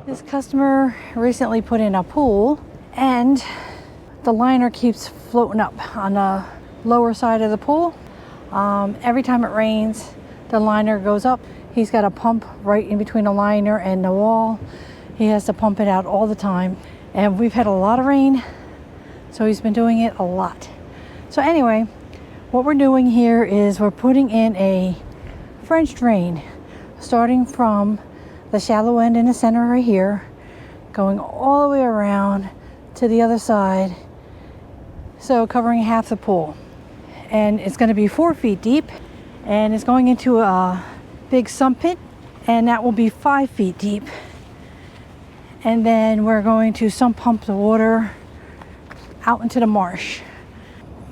This customer recently put in a pool and the liner keeps floating up on the lower side of the pool. Every time it rains, the liner goes up. He's got a pump right in between the liner and the wall. He has to pump it out all the time. And we've had a lot of rain, so he's been doing it a lot. So anyway, what we're doing here is we're putting in a French drain, starting from the shallow end in the center right here, going all the way around to the other side, so covering half the pool. And it's going to be 4 feet deep, and it's going into a big sump pit, and that will be 5 feet deep. And then we're going to sump pump the water out into the marsh.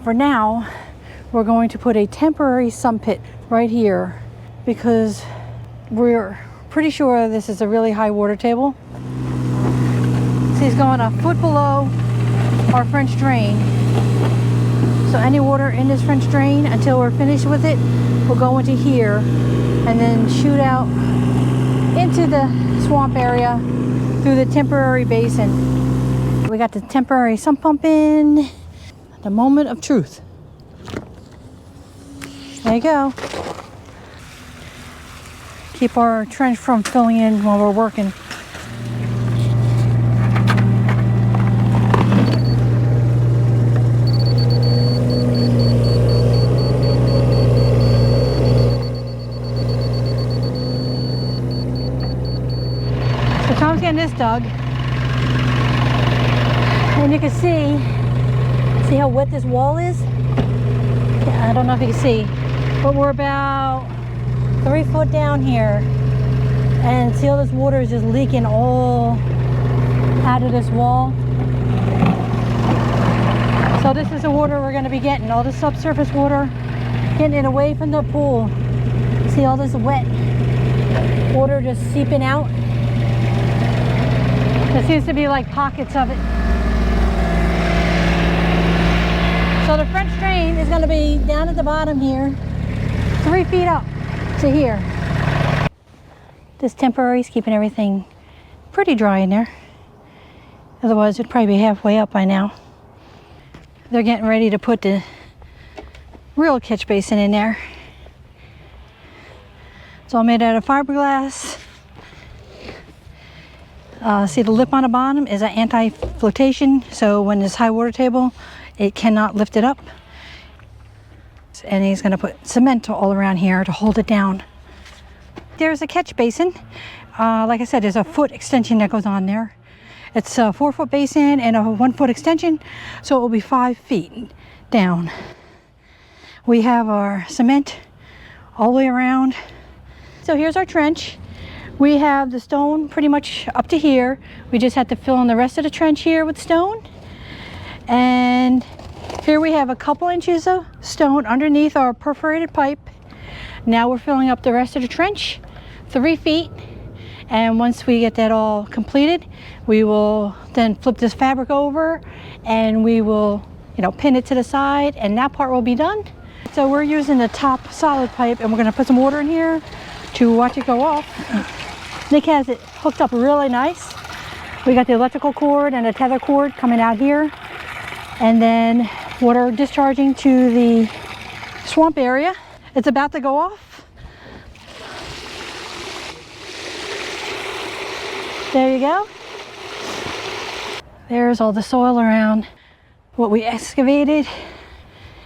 For now, we're going to put a temporary sump pit right here because we're pretty sure this is a really high water table. So he's going a foot below our French drain. So any water in this French drain until we're finished with it will go into here and then shoot out into the swamp area through the temporary basin. We got the temporary sump pump in. The moment of truth. There you go. Keep our trench from filling in while we're working. So Tom's getting this dug. And you can see how wet this wall is? Yeah, I don't know if you can see, but we're about 3 foot down here, and see all this water is just leaking all out of this wall. So this is the water we're going to be getting, all the subsurface water, getting it away from the pool. See all this wet water just seeping out? There seems to be like pockets of it. So the French drain is going to be down at the bottom here, 3 feet up to here. This temporary is keeping everything pretty dry in there. Otherwise it'd probably be halfway up by now. They're getting ready to put the real catch basin in there. It's all made out of fiberglass. See the lip on the bottom is an anti-flotation, so when there's high water table, it cannot lift it up. And he's going to put cement all around here to hold it down. There's a catch basin. Like I said, there's a foot extension that goes on there. It's a 4 foot basin and a 1 foot extension, so it will be 5 feet down. We have our cement all the way around. So here's our trench. We have the stone pretty much up to here. We just had to fill in the rest of the trench here with stone. And here we have a couple inches of stone underneath our perforated pipe. Now we're filling up the rest of the trench, 3 feet. And once we get that all completed, we will then flip this fabric over and we will, pin it to the side, and that part will be done. So we're using the top solid pipe, and we're going to put some water in here to watch it go off. Nick has it hooked up really nice. We got the electrical cord and a tether cord coming out here, and then water discharging to the swamp area. It's about to go off. There you go. There's all the soil around what we excavated.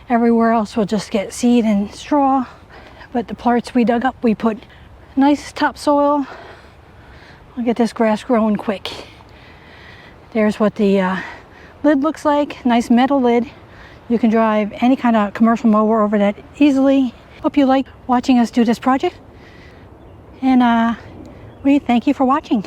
Everywhere else will just get seed and straw, but the parts we dug up, we put nice topsoil. We'll get this grass growing quick. There's what the lid looks like, nice metal lid. You can drive any kind of commercial mower over that easily. Hope you like watching us do this project, and we thank you for watching.